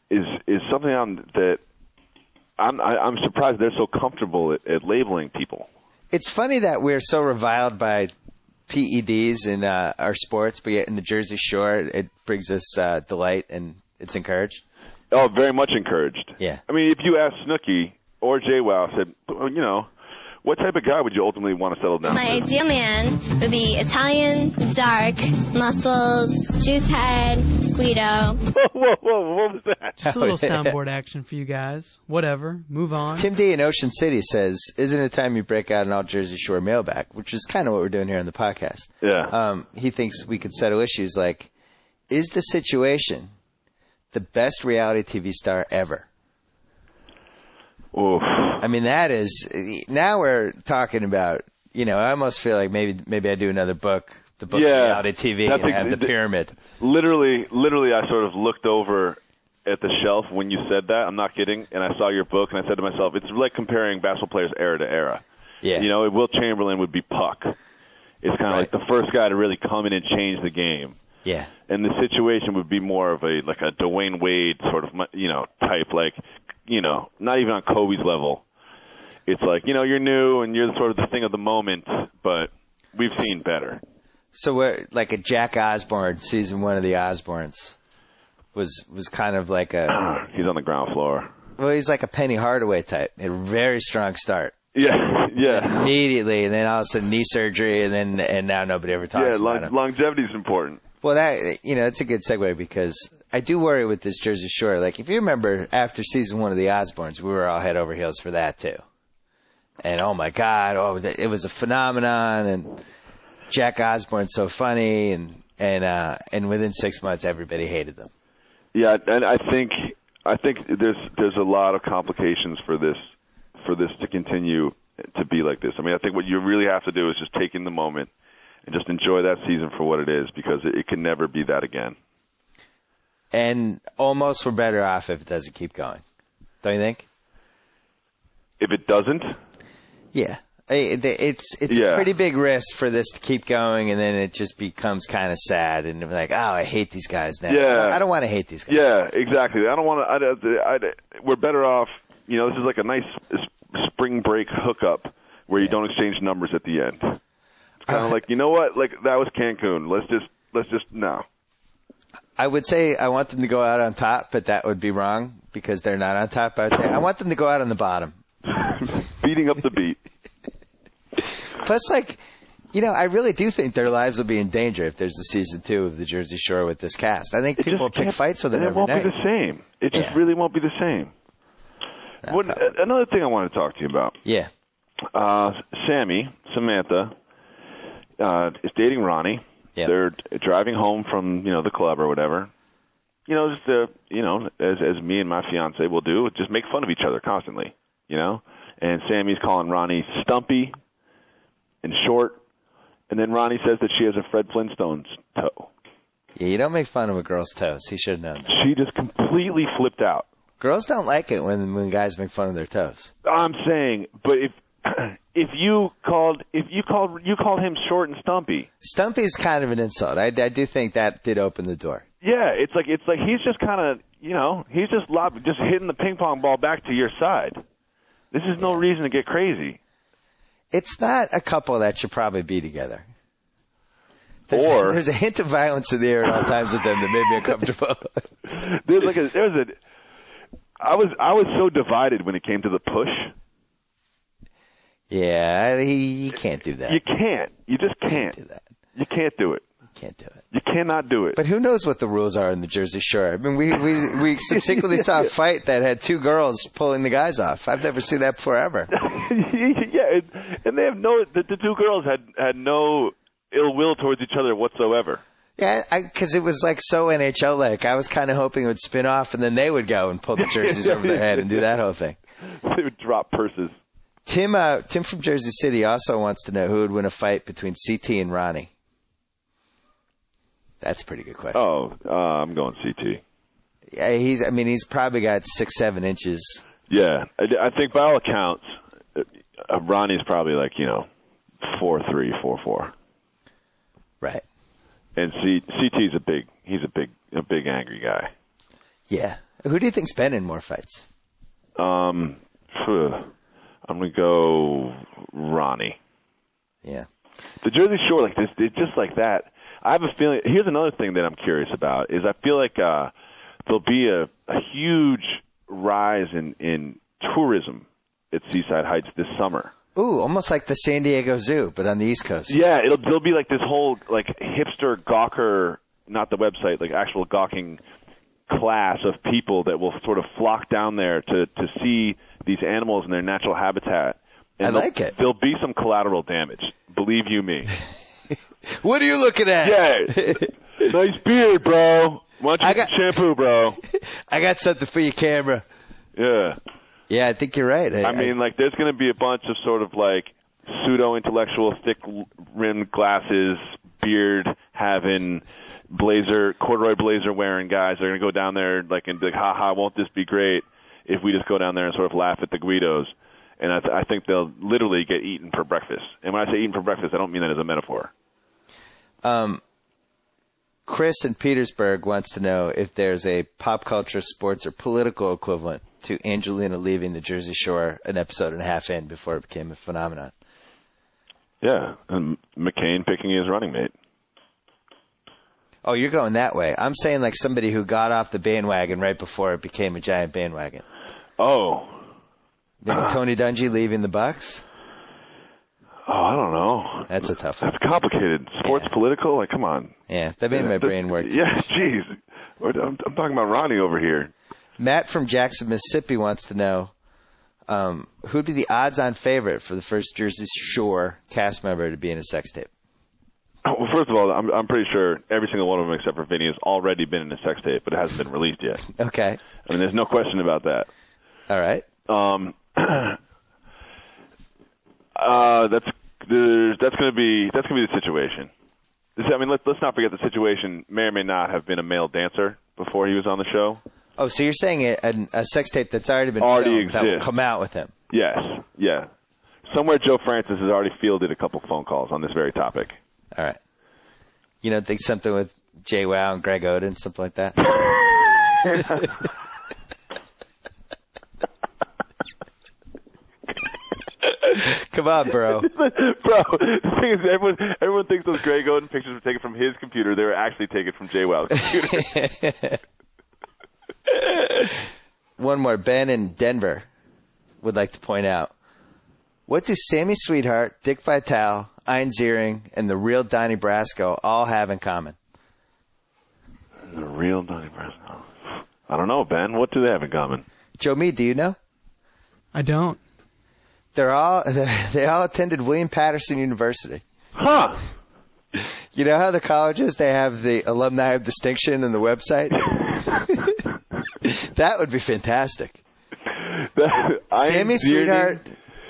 F: is something that I'm surprised they're so comfortable at labeling people.
E: It's funny that we're so reviled by PEDs in our sports, but yet in the Jersey Shore, it brings us delight and it's encouraged.
F: Oh, very much encouraged.
E: Yeah.
F: I mean, if you ask Snooki or JWoww, said, what type of guy would you ultimately want to settle down
H: My
F: with?
H: ideal man would be Italian, dark, muscles, juice head, Guido.
F: Whoa, what was that?
G: Just a little soundboard action for you guys. Whatever. Move on.
E: Tim D in Ocean City says, isn't it time you break out an all Jersey Shore mailbag? Which is kind of what we're doing here on the podcast.
F: Yeah.
E: He thinks we could settle issues like, is the situation the best reality TV star ever?
F: Oof.
E: I mean, that is, now we're talking about, I almost feel like maybe I do another book, the book of reality TV, and have the pyramid.
F: Literally, I sort of looked over at the shelf when you said that. I'm not kidding. And I saw your book, and I said to myself, it's like comparing basketball players era to era.
E: Yeah.
F: Will Chamberlain would be Puck. It's kind of like the first guy to really come in and change the game.
E: Yeah.
F: And the situation would be more of a Dwayne Wade sort of, type, not even on Kobe's level. It's like, you're new and you're sort of the thing of the moment, but we've seen better. So
E: we're like a Jack Osborne, season 1 of the Osbournes was kind of like a...
F: He's on the ground floor.
E: Well, he's like a Penny Hardaway type. He had a very strong start.
F: Yeah.
E: Immediately, and then all of a sudden knee surgery, and now nobody ever talks about him.
F: Longevity is important.
E: Well, that it's a good segue because I do worry with this Jersey Shore. Like, if you remember, after season 1 of the Osbournes, we were all head over heels for that too. And oh my God, it was a phenomenon. And Jack Osborne's so funny, and within 6 months, everybody hated them.
F: Yeah, and I think there's a lot of complications for this to continue to be like this. I mean, I think what you really have to do is just take in the moment and just enjoy that season for what it is, because it can never be that again.
E: And almost we're better off if it doesn't keep going. Don't you think?
F: If it doesn't?
E: Yeah. It's a pretty big risk for this to keep going, and then it just becomes kind of sad, and like, oh, I hate these guys now.
F: Yeah.
E: I don't want to hate these guys.
F: Yeah, exactly. I don't want to. We're better off. This is like a nice spring break hookup where you don't exchange numbers at the end. It's kind of like, you know what? Like, that was Cancun. Let's just no.
E: I would say I want them to go out on top, but that would be wrong because they're not on top. I would say I want them to go out on the bottom.
F: Beating up the beat.
E: Plus, I really do think their lives will be in danger if there's a season 2 of the Jersey Shore with this cast. I think people will pick fights with them every night.
F: It won't be the same. It just really won't be the same. Another thing I want to talk to you about.
E: Yeah.
F: Samantha, is dating Ronnie.
E: Yep.
F: They're driving home from, the club or whatever. Just as me and my fiance will do, just make fun of each other constantly, And Sammy's calling Ronnie stumpy and short, and then Ronnie says that she has a Fred Flintstone's toe.
E: Yeah, you don't make fun of a girl's toes. He should have known that.
F: She just completely flipped out.
E: Girls don't like it when guys make fun of their toes.
F: I'm saying, but if you called him short and stumpy.
E: Stumpy is kind of an insult. I do think that did open the door.
F: Yeah, it's like he's just kind of he's just hitting the ping pong ball back to your side. This is no reason to get crazy.
E: It's not a couple that should probably be together. There's a hint of violence in the air at all times with them that made me uncomfortable.
F: I was so divided when it came to the push.
E: Yeah, you can't do that.
F: You can't. You just can't.
E: Do that.
F: You can't do it.
E: You can't do it.
F: You cannot do it.
E: But who knows what the rules are in the Jersey Shore? I mean, we subsequently saw a fight that had two girls pulling the guys off. I've never seen that before ever.
F: Yeah, and they have the two girls had no ill will towards each other whatsoever.
E: Yeah, because it was like so NHL-like. I was kind of hoping it would spin off, and then they would go and pull the jerseys over their head and do that whole thing.
F: They would drop purses.
E: Tim from Jersey City also wants to know who would win a fight between CT and Ronnie. That's a pretty good question.
F: Oh, I'm going CT.
E: Yeah, he's probably got 6-7 inches.
F: Yeah, I think by all accounts, Ronnie's probably like 4'3", 4'4".
E: Right.
F: And CT's a big angry guy.
E: Yeah. Who do you think's been in more fights?
F: I'm gonna go Ronnie.
E: Yeah.
F: The Jersey Shore, it's just like that. I have a feeling. Here's another thing that I'm curious about is I feel like there'll be a huge rise in tourism at Seaside Heights this summer.
E: Ooh, almost like the San Diego Zoo, but on the East Coast.
F: Yeah, there'll be like this whole hipster gawker, not the website, actual gawking class of people that will sort of flock down there to see these animals in their natural habitat. And
E: I like it.
F: There'll be some collateral damage. Believe you me.
E: What are you looking at?
F: Yeah. Nice beard, bro. Why don't you get shampoo, bro?
E: I got something for your camera.
F: Yeah.
E: Yeah, I think you're right.
F: I mean, there's going to be a bunch of sort of pseudo-intellectual, thick-rimmed glasses, beard-having, corduroy blazer-wearing guys. They're going to go down there and be like, ha-ha, won't this be great if we just go down there and sort of laugh at the Guidos. And I think they'll literally get eaten for breakfast. And when I say eaten for breakfast, I don't mean that as a metaphor.
E: Chris in Petersburg wants to know if there's a pop culture, sports, or political equivalent to Angelina leaving the Jersey Shore an episode and a half in before it became a phenomenon.
F: Yeah, and McCain picking his running mate.
E: Oh, you're going that way. I'm saying somebody who got off the bandwagon right before it became a giant bandwagon.
F: Oh.
E: Tony Dungy leaving the Bucks?
F: Oh, I don't know.
E: That's a tough one.
F: That's complicated. Sports, political? Come on.
E: Yeah, that made my brain work.
F: Yeah, jeez. I'm talking about Ronnie over here.
E: Matt from Jackson, Mississippi wants to know who'd be the odds-on favorite for the first Jersey Shore cast member to be in a sex tape?
F: Oh, well, first of all, I'm pretty sure every single one of them except for Vinny has already been in a sex tape, but it hasn't been released yet.
E: Okay.
F: I mean, there's no question about that.
E: All right.
F: That's going to be the situation. Let's not forget the situation may or may not have been a male dancer before he was on the show.
E: Oh, so you're saying a sex tape that's already been
F: filmed
E: that will come out with him?
F: Yes, yeah. Somewhere Joe Francis has already fielded a couple phone calls on this very topic.
E: All right. You don't think something with Jay Wow and Greg Oden, something like that? Come on, bro.
F: Bro, the thing is, everyone thinks those Greg Oden pictures were taken from his computer. They were actually taken from Jay Wow's computer.
E: One more. Ben in Denver would like to point out, what do Sammy Sweetheart, Dick Vitale, Ein Ziering, and the real Donnie Brasco all have in common?
F: The real Donnie Brasco? I don't know, Ben. What do they have in common?
E: Joe Mead, do you know?
G: I don't.
E: They all attended William Patterson University.
F: Huh.
E: You know how the colleges, they have the alumni of distinction in the website? That would be fantastic. Sammy Sweetheart.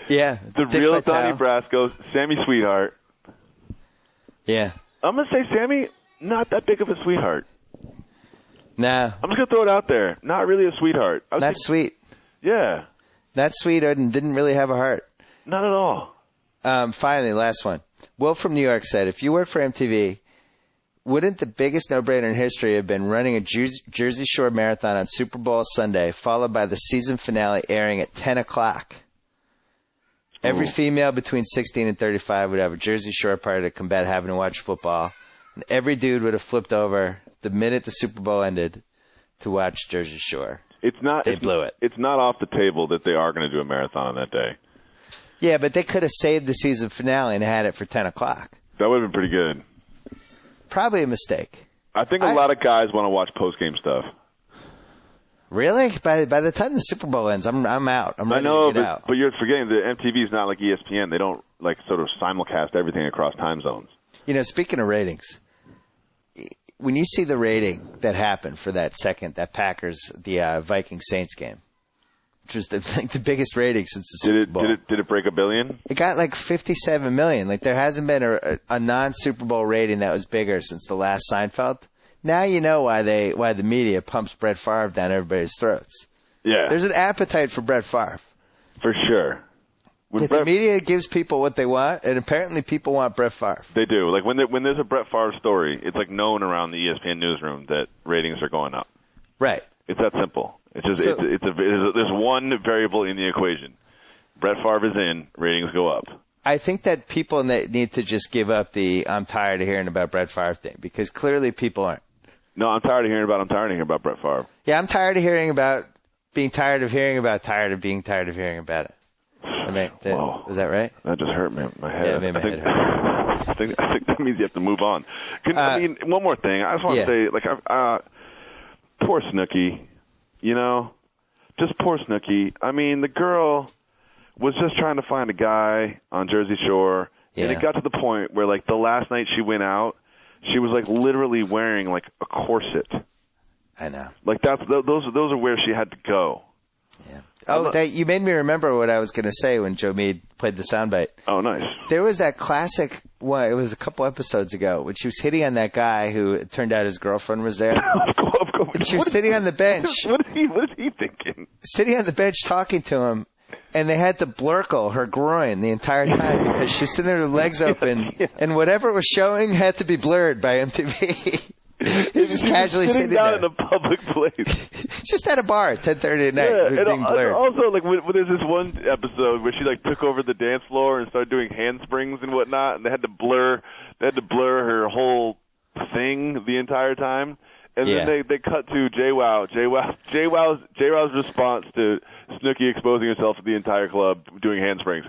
E: Yeah.
F: The real Donnie Brasco, Sammy Sweetheart.
E: Yeah.
F: I'm going to say Sammy, not that big of a sweetheart.
E: Nah.
F: I'm just going to throw it out there. Not really a sweetheart.
E: Not sweet.
F: Yeah.
E: Not sweet and didn't really have a heart.
F: Not at all.
E: Finally, last one. Will from New York said, if you worked for MTV, wouldn't the biggest no-brainer in history have been running a Jersey Shore marathon on Super Bowl Sunday, followed by the season finale airing at 10 o'clock? Every female between 16 and 35 would have a Jersey Shore party to combat having to watch football. And every dude would have flipped over the minute the Super Bowl ended to watch Jersey Shore. They blew it.
F: It's not off the table that they are going to do a marathon on that day.
E: Yeah, but they could have saved the season finale and had it for 10 o'clock.
F: That would have been pretty good.
E: Probably a mistake.
F: I think a lot of guys want to watch post-game stuff.
E: Really? By the time the Super Bowl ends, I'm out. I'm ready to get out.
F: But you're forgetting that MTV is not like ESPN. They don't sort of simulcast everything across time zones.
E: You know, speaking of ratings, when you see the rating that happened for that Packers, the Vikings Saints game, which was the biggest rating since the Super Bowl.
F: Did it break $1 billion?
E: It got like 57 million. Like there hasn't been a non-Super Bowl rating that was bigger since the last Seinfeld. Now you know why the media pumps Brett Favre down everybody's throats.
F: Yeah.
E: There's an appetite for Brett Favre.
F: For sure.
E: The media gives people what they want, and apparently people want Brett Favre.
F: They do. Like when there's a Brett Favre story, it's like known around the ESPN newsroom that ratings are going up.
E: Right.
F: It's that simple. It's just there's one variable in the equation. Brett Favre is in, ratings go up.
E: I think that people need to just give up the I'm tired of hearing about Brett Favre thing, because clearly people aren't.
F: No, I'm tired of hearing about Brett Favre.
E: Yeah, I'm tired of hearing about being tired of hearing about tired of being tired of hearing about it. Is that right?
F: That just hurt my head.
E: Yeah, it made my head hurt.
F: I think that means you have to move on. I mean, one more thing. I just want to say, poor Snooki, just poor Snooki. I mean, the girl was just trying to find a guy on Jersey Shore, and it got to the point where, like, the last night she went out, she was, like, literally wearing, like, a corset.
E: I know.
F: Like, those are where she had to go.
E: Yeah. You made me remember what I was going to say when Joe Mead played the soundbite.
F: Oh, nice.
E: There was that classic one. It was a couple episodes ago when she was hitting on that guy who it turned out his girlfriend was there.
F: Of course.
E: And she was sitting on the bench.
F: What is he thinking?
E: Sitting on the bench talking to him, and they had to blurkle her groin the entire time because she was sitting there with her legs open, and whatever was showing had to be blurred by MTV. He was just casually sitting
F: down
E: there
F: in a public place,
E: just at a bar at 10:30 at night.
F: Yeah,
E: being blurred.
F: Also, like when there's this one episode where she like took over the dance floor and started doing handsprings and whatnot, and they had to blur her whole thing the entire time. And then they cut to JWoww's response to Snooki exposing herself to the entire club doing handsprings.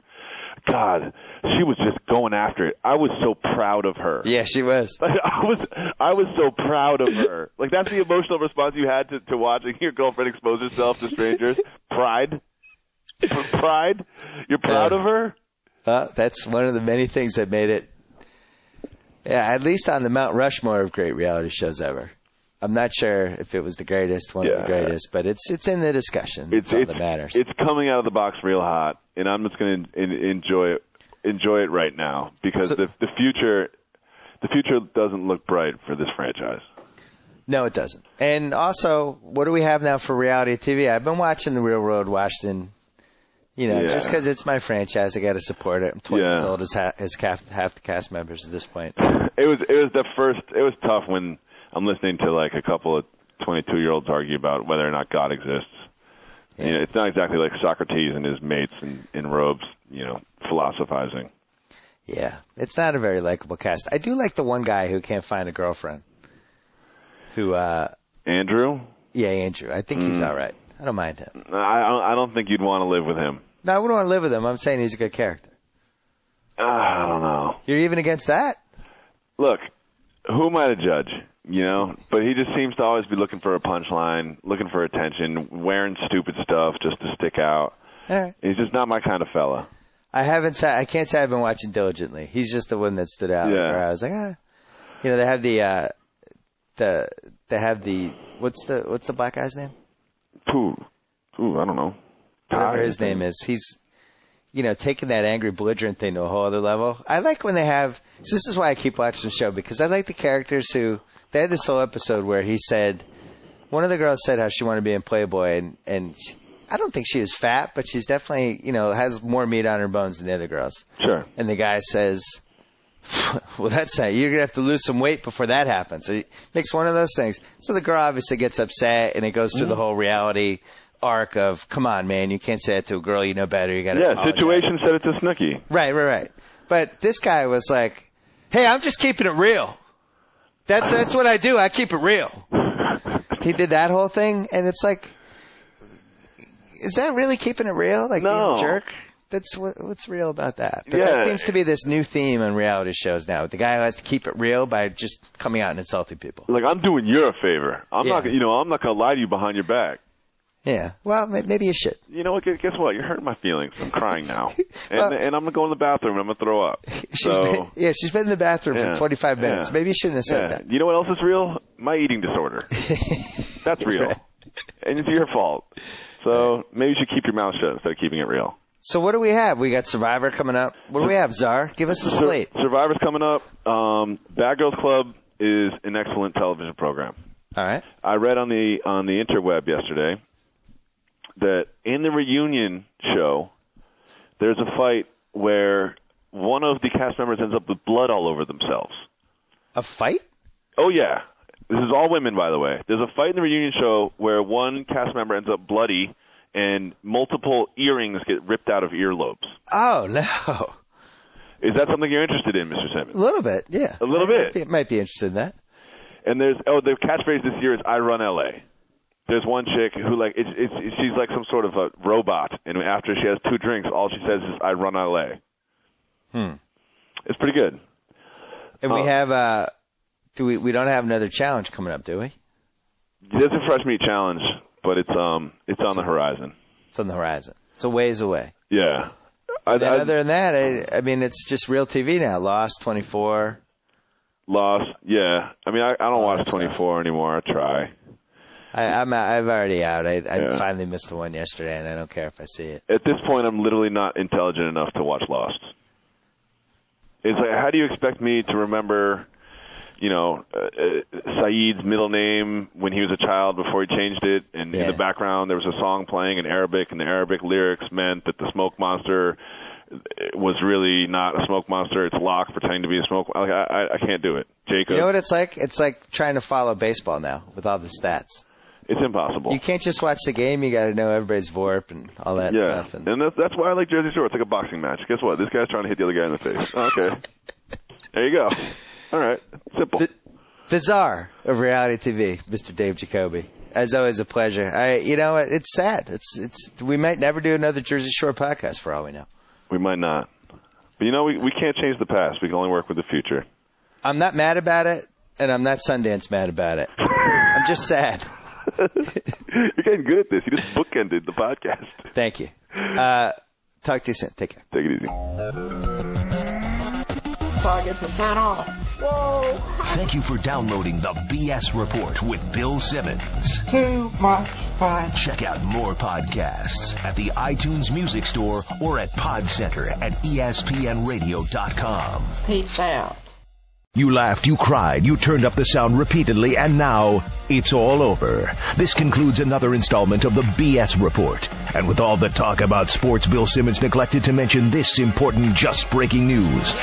F: God, she was just going after it. I was so proud of her.
E: Yeah, she was.
F: I was so proud of her. Like, that's the emotional response you had to watching your girlfriend expose herself to strangers. Pride. Pride. You're proud of her.
E: That's one of the many things that made it. Yeah, at least on the Mount Rushmore of great reality shows ever. I'm not sure if it was the greatest, one of the greatest, but it's in the discussion. It's all that matters.
F: It's coming out of the box real hot, and I'm just going to enjoy it right now because the future doesn't look bright for this franchise.
E: No, it doesn't. And also, what do we have now for reality TV? I've been watching The Real World Washington. Just because it's my franchise, I got to support it. I'm twice as old as half the cast members at this point.
F: It was tough when I'm listening to like a couple of 22-year-olds argue about whether or not God exists. Yeah. It's not exactly like Socrates and his mates in robes, philosophizing.
E: Yeah, it's not a very likable cast. I do like the one guy who can't find a girlfriend.
F: Andrew?
E: Yeah, Andrew. I think he's all right. I don't mind him.
F: I don't think you'd want to live with him.
E: No, I wouldn't want to live with him. I'm saying he's a good character.
F: I don't know.
E: You're even against that?
F: Look, who am I to judge? But he just seems to always be looking for a punchline, looking for attention, wearing stupid stuff just to stick out.
E: All right.
F: He's just not my kind of fella.
E: I can't say I've been watching diligently. He's just the one that stood out.
F: Yeah.
E: Where I was like, You know, they have the what's the black guy's name?
F: Ooh, I don't know.
E: Whatever his name is. He's, you know, taking that angry belligerent thing to a whole other level. I like when they have. So this is why I keep watching the show, because I like the characters who. They had this whole episode where he said, one of the girls said how she wanted to be in Playboy, and I don't think she was fat, but she's definitely, you know, has more meat on her bones than the other girls.
F: Sure.
E: And the guy says, well, that's not, you're going to have to lose some weight before that happens. So he makes one of those things. So the girl obviously gets upset, and it goes through the whole reality arc of, come on, man, you can't say that to a girl, you know better, you got to apologize.
F: Situation said it to Snooki.
E: Right. But this guy was like, hey, I'm just keeping it real. That's what I do. I keep it real. He did that whole thing, and it's like, is that really keeping it real? Like being a jerk? That's what's real about that. But that seems to be this new theme on reality shows now. The guy who has to keep it real by just coming out and insulting people.
F: Like, I'm doing you a favor. I'm not going to lie to you behind your back.
E: Yeah. Well, maybe you should.
F: You know what? Guess what? You're hurting my feelings. I'm crying now. And I'm going to go in the bathroom and I'm going to throw up.
E: She's been in the bathroom for 25 minutes. Maybe you shouldn't have said that.
F: You know what else is real? My eating disorder. That's real. Right. And it's your fault. So maybe you should keep your mouth shut instead of keeping it real.
E: So what do we have? We got Survivor coming up. What do we have, Czar? Give us the slate.
F: Survivor's coming up. Bad Girls Club is an excellent television program.
E: All right.
F: I read on the interweb yesterday that in the reunion show, there's a fight where one of the cast members ends up with blood all over themselves.
E: A fight?
F: Oh, yeah. This is all women, by the way. There's a fight in the reunion show where one cast member ends up bloody and multiple earrings get ripped out of earlobes.
E: Oh, no.
F: Is that something you're interested in, Mr. Simmons?
E: A little bit, yeah.
F: A little bit.
E: Might be interested in that.
F: And the catchphrase this year is "I run LA." There's one chick who she's like some sort of a robot, and after she has 2 drinks, all she says is "I run LA." It's pretty good.
E: And we have we don't have another challenge coming up, do we?
F: There's a fresh meat challenge, but it's on the horizon.
E: It's on the horizon. It's a ways away.
F: Yeah.
E: Other than that, I mean, it's just real TV now. Lost, 24.
F: Lost, yeah. I mean, I don't watch 24 anymore. I try.
E: I'm already out. I finally missed the one yesterday, and I don't care if I see it.
F: At this point, I'm literally not intelligent enough to watch Lost. It's like, how do you expect me to remember, Saeed's middle name when he was a child before he changed it? And in the background, there was a song playing in Arabic, and the Arabic lyrics meant that the smoke monster was really not a smoke monster. It's Locke pretending to be a smoke. I can't do it. Jacob.
E: You know what it's like? It's like trying to follow baseball now with all the stats.
F: It's impossible.
E: You can't just watch the game. You got to know everybody's VORP and all that stuff.
F: And that's why I like Jersey Shore. It's like a boxing match. Guess what? This guy's trying to hit the other guy in the face. Oh, okay. There you go. All right. Simple.
E: The czar of reality TV, Mr. Dave Jacoby. As always, a pleasure. You know, it's sad. We might never do another Jersey Shore podcast for all we know.
F: We might not. But, we can't change the past. We can only work with the future. I'm
E: not mad about it, and I'm not Sundance mad about it. I'm just sad.
F: You're getting good at this. You just bookended the podcast.
E: Thank you. Talk to you soon. Take care.
F: Take it easy.
D: So I get to sign off. Whoa.
A: Thank you for downloading the BS Report with Bill Simmons.
D: Too much fun.
A: Check out more podcasts at the iTunes Music Store or at Podcenter at ESPNradio.com.
D: Peace out.
A: You laughed, you cried, you turned up the sound repeatedly, and now it's all over. This concludes another installment of the BS Report. And with all the talk about sports, Bill Simmons neglected to mention this important just breaking news.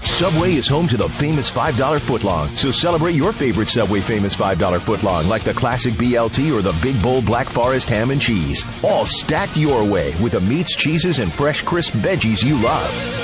A: Subway is home to the famous $5 footlong, so celebrate your favorite Subway famous $5 footlong, like the classic BLT or the Big Bowl Black Forest ham and cheese. All stacked your way with the meats, cheeses, and fresh, crisp veggies you love.